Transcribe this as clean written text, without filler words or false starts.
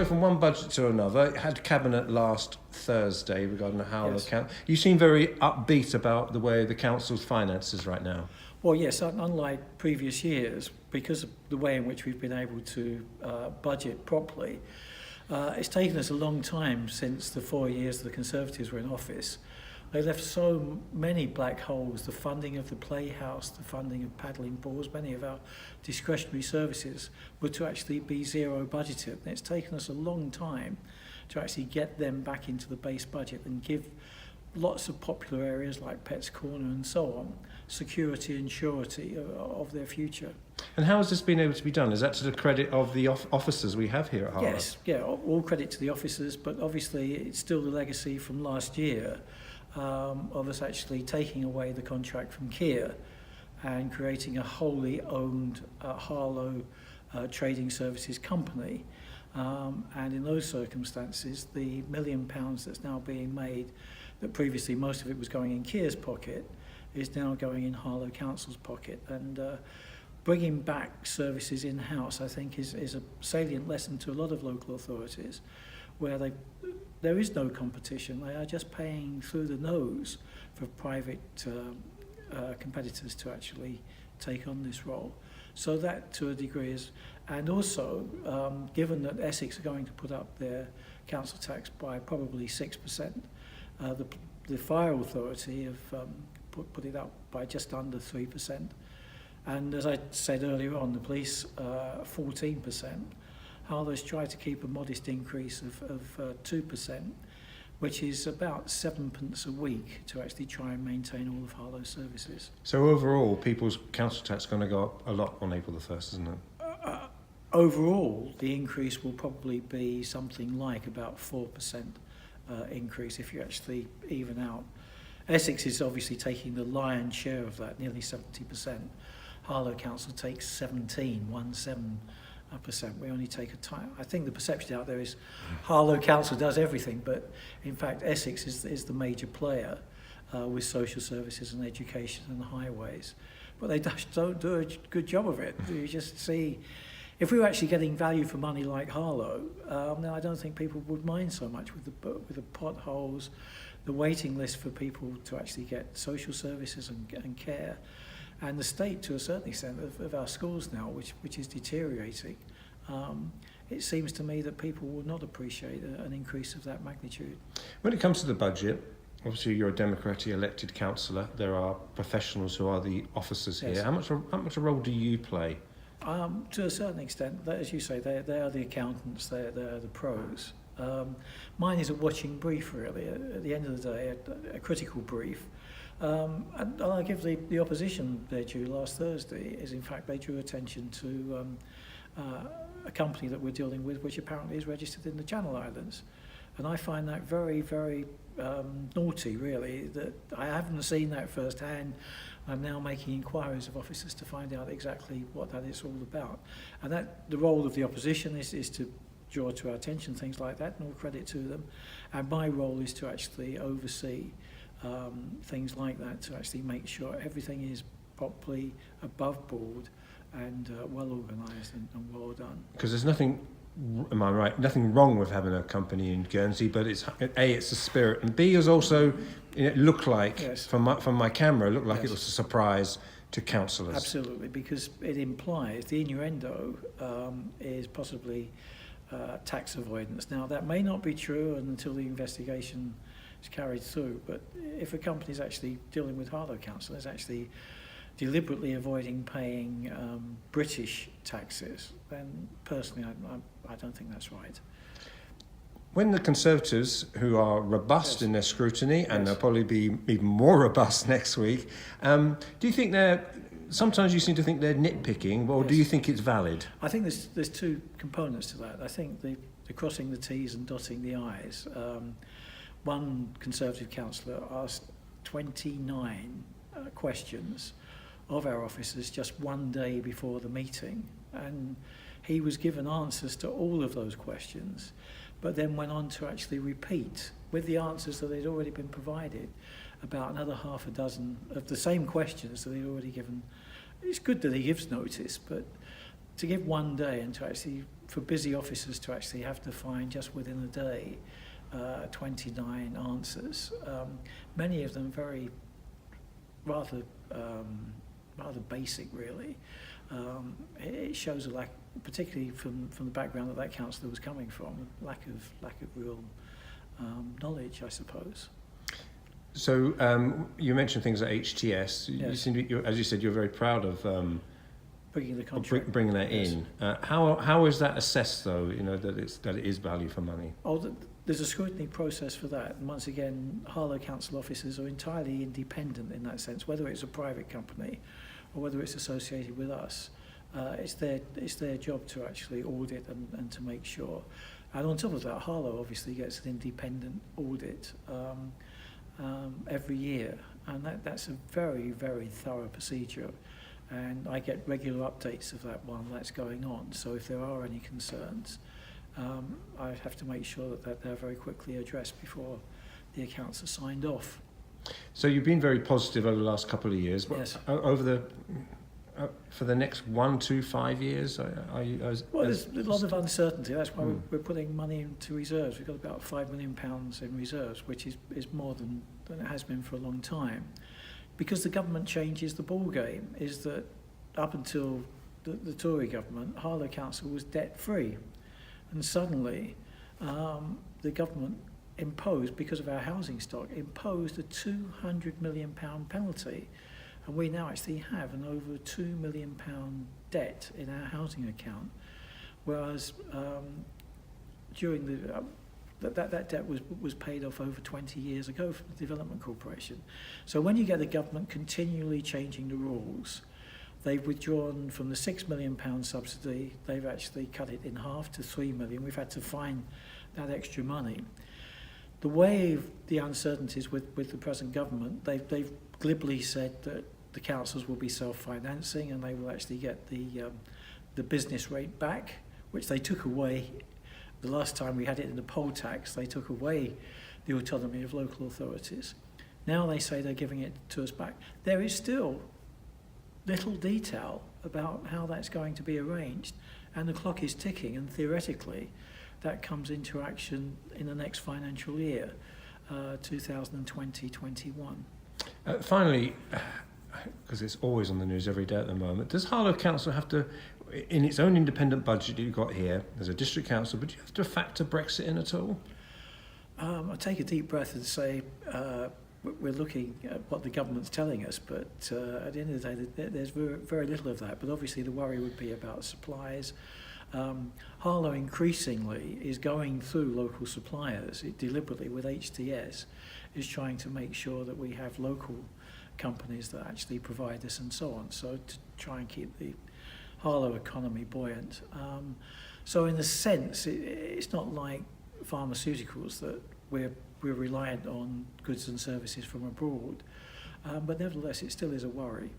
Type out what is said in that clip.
So from one budget to another, it had Cabinet last Thursday regarding the Harlow Yes. account. You seem very upbeat about the way the council's finances right now. Well, yes, unlike previous years, because of the way in which we've been able to budget properly, it's taken us a long time since the 4 years the Conservatives were in office. They left so many black holes: the funding of the Playhouse, the funding of paddling pools. Many of our discretionary services were to actually be zero budgeted. And it's taken us a long time to actually get them back into the base budget and give lots of popular areas like Pets Corner and so on security and surety of their future. And how has this been able to be done? Is that to the credit of the officers we have here at Harlow? Yes, yeah, all credit to the officers, but obviously it's still the legacy from last year of us actually taking away the contract from Kia and creating a wholly owned Harlow trading services company. And in those circumstances, the £1 million that's now being made, that previously most of it was going in Kia's pocket, is now going in Harlow Council's pocket. And bringing back services in-house, I think, is a salient lesson to a lot of local authorities, where there is no competition. They are just paying through the nose for private competitors to actually take on this role. So that, to a degree, is... And also, given that Essex are going to put up their council tax by probably 6%, the Fire Authority have put it up by just under 3%. And as I said earlier on, the police 14%. Harlow's tried to keep a modest increase of 2%, which is about 7p a week to actually try and maintain all of Harlow's services. So overall, people's council tax is going to go up a lot on April the 1st, isn't it? Overall, the increase will probably be something like about 4% increase if you actually even out. Essex is obviously taking the lion's share of that, nearly 70%. Harlow Council takes 17%. We only take a time. I think the perception out there is Harlow Council does everything, but in fact Essex is the major player with social services and education and highways. But they just don't do a good job of it. You just see, if we were actually getting value for money like Harlow, then I don't think people would mind so much with the potholes, the waiting list for people to actually get social services and care, and the state, to a certain extent, of our schools now, which is deteriorating. It seems to me that people would not appreciate an increase of that magnitude. When it comes to the budget, obviously you're a democratically elected councillor. There are professionals who are the officers here. Yes. How much a role do you play? To a certain extent, as you say, they are the accountants, they are the pros. Mine is a watching brief, really. At the end of the day, a critical brief. And I give the opposition their due. Last Thursday is, in fact, they drew attention to a company that we're dealing with, which apparently is registered in the Channel Islands. And I find that very, very naughty, really, that I haven't seen that firsthand. I'm now making inquiries of officers to find out exactly what that is all about. And that the role of the opposition is to draw to our attention things like that, and all credit to them. And my role is to actually oversee things like that, to actually make sure everything is properly above board and well organised and well done. Because there's nothing, am I right, nothing wrong with having a company in Guernsey, but it's A, it's the spirit, and B, is also, it looked like, Yes. from my camera, it looked like Yes. it was a surprise to councillors. Absolutely, because it implies, the innuendo is possibly tax avoidance. Now, that may not be true until the investigation is carried through, but if a company is actually dealing with Harlow Council, is actually deliberately avoiding paying British taxes, then personally I don't think that's right. When the Conservatives, who are robust Yes. in their scrutiny, and Yes. they'll probably be even more robust next week, do you think sometimes you seem to think they're nitpicking, or do Yes. you think it's valid? I think there's two components to that. I think the crossing the T's and dotting the I's. One Conservative councillor asked 29 questions of our officers just one day before the meeting, and he was given answers to all of those questions, but then went on to actually repeat with the answers that they'd already been provided about another half a dozen of the same questions that he'd already given. It's good that he gives notice, but to give one day and to actually for busy officers to actually have to find just within a day 29 answers, many of them very rather basic really. It shows a lack, particularly from the background that councillor was coming from, lack of real knowledge, I suppose. So you mentioned things like HTS. You Yes. seem to be, as you said, you're very proud of Bringing the contract. bringing that Yes. in. How is that assessed, though? You know that it is value for money. There's a scrutiny process for that, and once again, Harlow council officers are entirely independent in that sense, whether it's a private company or whether it's associated with us. It's their job to actually audit and to make sure. And on top of that, Harlow obviously gets an independent audit every year, and that's a very, very thorough procedure. And I get regular updates of that while that's going on. So if there are any concerns, I have to make sure that they're very quickly addressed before the accounts are signed off. So you've been very positive over the last couple of years. Yes. Over for the next 1 to 5 years, Well, there's a lot of uncertainty. That's why we're putting money into reserves. We've got about £5 million in reserves, which is more than it has been for a long time. Because the government changes the ball game, is that up until the Tory government, Harlow Council was debt-free. And suddenly, the government imposed, because of our housing stock, imposed a £200 million penalty. And we now actually have an over £2 million debt in our housing account. Whereas during that debt was paid off over 20 years ago from the Development Corporation. So when you get the government continually changing the rules, they've withdrawn from the £6 million subsidy, they've actually cut it in half to £3 million. We've had to find that extra money. The way of the uncertainties with the present government, they've glibly said that the councils will be self-financing and they will actually get the business rate back, which they took away. The last time we had it in the poll tax, they took away the autonomy of local authorities. Now they say they're giving it to us back. There is still little detail about how that's going to be arranged, and the clock is ticking, and theoretically that comes into action in the next financial year, 2020-21. Finally, because it's always on the news every day at the moment, does Harlow Council have to, in its own independent budget you've got here, there's a district council, but do you have to factor Brexit in at all? I take a deep breath and say we're looking at what the government's telling us, but at the end of the day, there's very little of that. But obviously the worry would be about supplies. Harlow increasingly is going through local suppliers. It deliberately, with HTS, is trying to make sure that we have local companies that actually provide this and so on, so to try and keep the Harlow economy buoyant. So in a sense, it's not like pharmaceuticals that we're reliant on goods and services from abroad, but nevertheless it still is a worry.